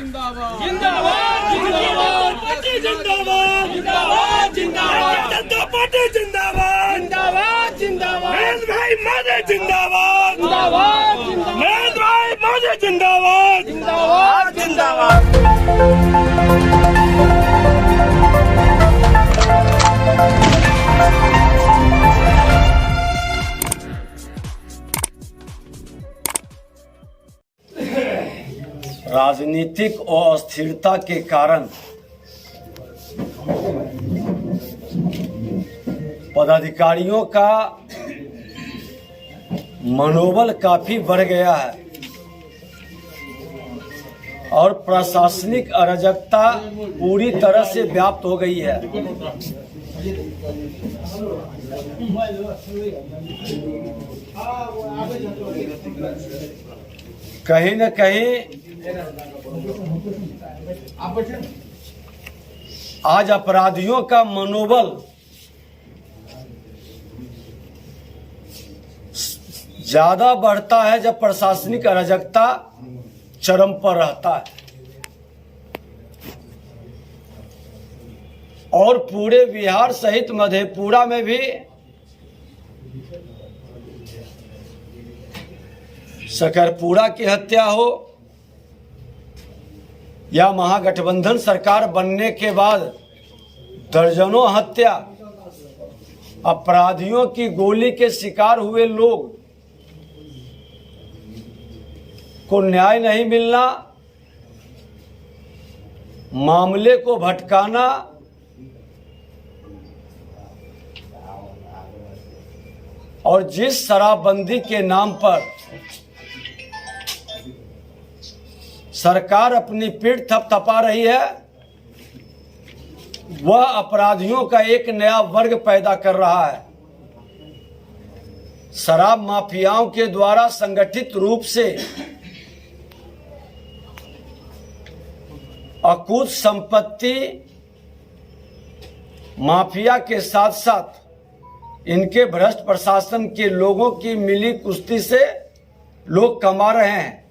जिंदाबाद जिंदाबाद जिंदाबाद पार्टी जिंदाबाद जिंदाबाद जिंदाबाद जनता पार्टी जिंदाबाद जिंदाबाद जिंदाबाद महेंद्र भाई मोदी जिंदाबाद जिंदाबाद महेंद्र भाई मोदी जिंदाबाद जिंदाबाद जिंदाबाद। राजनीतिक अस्थिरता के कारण पदाधिकारियों का मनोबल काफी बढ़ गया है और प्रशासनिक अराजकता पूरी तरह से व्याप्त हो गई है। कहीं न कहीं आज अपराधियों का मनोबल ज्यादा बढ़ता है जब प्रशासनिक अराजकता चरम पर रहता है और पूरे बिहार सहित मधेपुरा में भी शकरपुरा की हत्या हो या महागठबंधन सरकार बनने के बाद दर्जनों हत्या, अपराधियों की गोली के शिकार हुए लोग को न्याय नहीं मिलना, मामले को भटकाना और जिस शराबबंदी के नाम पर सरकार अपनी पीठ थपथपा रही है, वह अपराधियों का एक नया वर्ग पैदा कर रहा है। शराब माफियाओं के द्वारा संगठित रूप से अकूत संपत्ति माफिया के साथ साथ इनके भ्रष्ट प्रशासन के लोगों की मिली कुश्ती से लोग कमा रहे हैं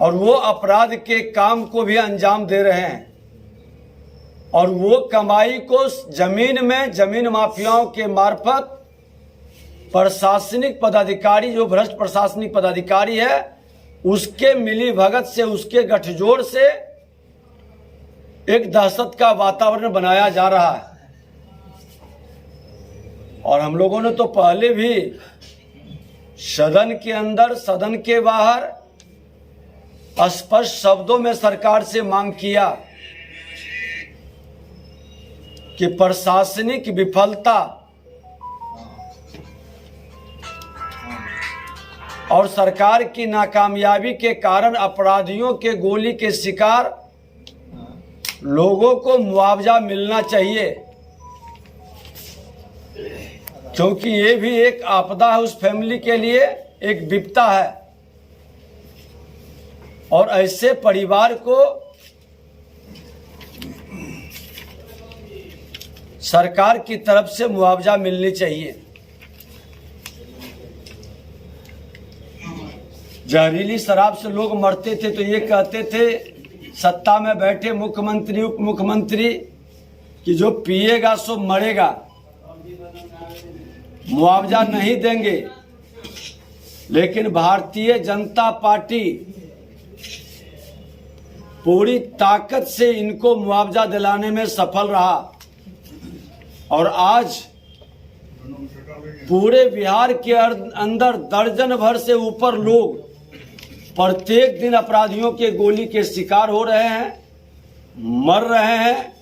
और वो अपराध के काम को भी अंजाम दे रहे हैं और वो कमाई को जमीन माफियाओं के मार्फत प्रशासनिक पदाधिकारी, जो भ्रष्ट प्रशासनिक पदाधिकारी है, उसके मिली भगत से, उसके गठजोड़ से एक दहशत का वातावरण बनाया जा रहा है। और हम लोगों ने तो पहले भी सदन के अंदर, सदन के बाहर स्पष्ट शब्दों में सरकार से मांग किया कि प्रशासनिक विफलता और सरकार की नाकामयाबी के कारण अपराधियों के गोली के शिकार लोगों को मुआवजा मिलना चाहिए, क्योंकि ये भी एक आपदा है, उस फैमिली के लिए एक विपदा है और ऐसे परिवार को सरकार की तरफ से मुआवजा मिलनी चाहिए। जहरीली शराब से लोग मरते थे तो ये कहते थे सत्ता में बैठे मुख्यमंत्री, उप मुख्यमंत्री कि जो पिएगा सो मरेगा, मुआवजा नहीं देंगे। लेकिन भारतीय जनता पार्टी पूरी ताकत से इनको मुआवजा दिलाने में सफल रहा और आज पूरे बिहार के अंदर दर्जन भर से ऊपर लोग प्रत्येक दिन अपराधियों के गोली के शिकार हो रहे हैं, मर रहे हैं।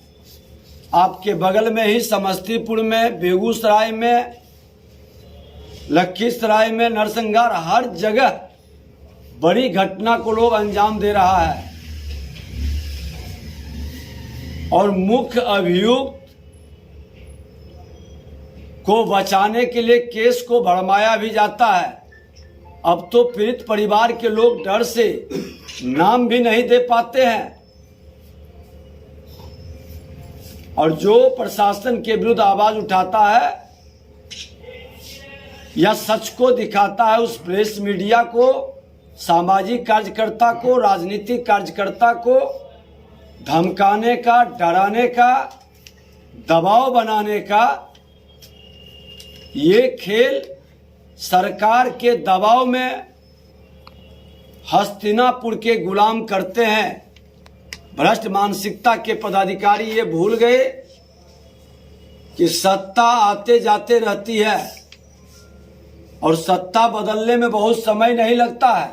आपके बगल में ही समस्तीपुर में, बेगूसराय में, लखीसराय में, नरसंहार, हर जगह बड़ी घटना को लोग अंजाम दे रहा है और मुख्य अभियुक्त को बचाने के लिए केस को भड़माया भी जाता है। अब तो पीड़ित परिवार के लोग डर से नाम भी नहीं दे पाते हैं और जो प्रशासन के विरुद्ध आवाज उठाता है या सच को दिखाता है, उस प्रेस मीडिया को सामाजिक कार्यकर्ता को, राजनीतिक कार्यकर्ता को धमकाने का, डराने का, दबाव बनाने का ये खेल सरकार के दबाव में हस्तिनापुर के गुलाम करते हैं। भ्रष्ट मानसिकता के पदाधिकारी ये भूल गए कि सत्ता आते जाते रहती है और सत्ता बदलने में बहुत समय नहीं लगता है,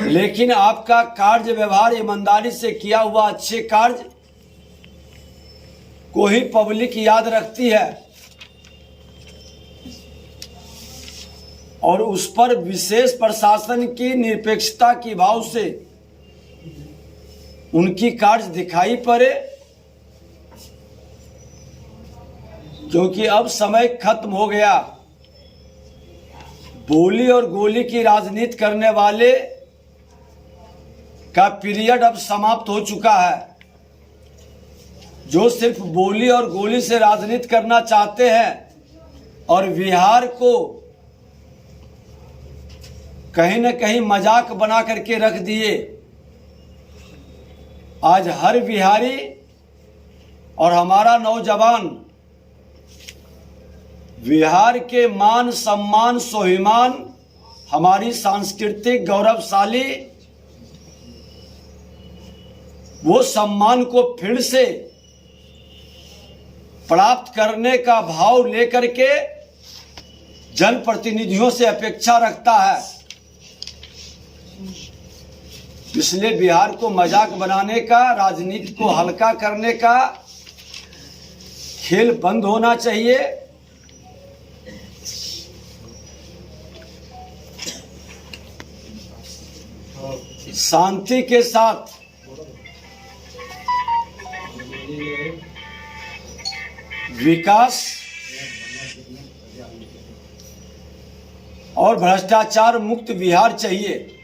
लेकिन आपका कार्य व्यवहार ईमानदारी से किया हुआ अच्छे कार्य को ही पब्लिक याद रखती है और उस पर विशेष प्रशासन की निरपेक्षता की भाव से उनकी कार्य दिखाई पड़े, क्योंकि अब समय खत्म हो गया। बोली और गोली की राजनीति करने वाले का पीरियड अब समाप्त हो चुका है। जो सिर्फ बोली और गोली से राजनीति करना चाहते हैं और बिहार को कहीं न कहीं मजाक बना करके रख दिए। आज हर बिहारी और हमारा नौजवान बिहार के मान सम्मान स्वाभिमान, हमारी सांस्कृतिक गौरवशाली वो सम्मान को फिर से प्राप्त करने का भाव लेकर के जनप्रतिनिधियों से अपेक्षा रखता है। इसलिए बिहार को मजाक बनाने का, राजनीति को हल्का करने का खेल बंद होना चाहिए। शांति के साथ विकास और भ्रष्टाचार मुक्त बिहार चाहिए।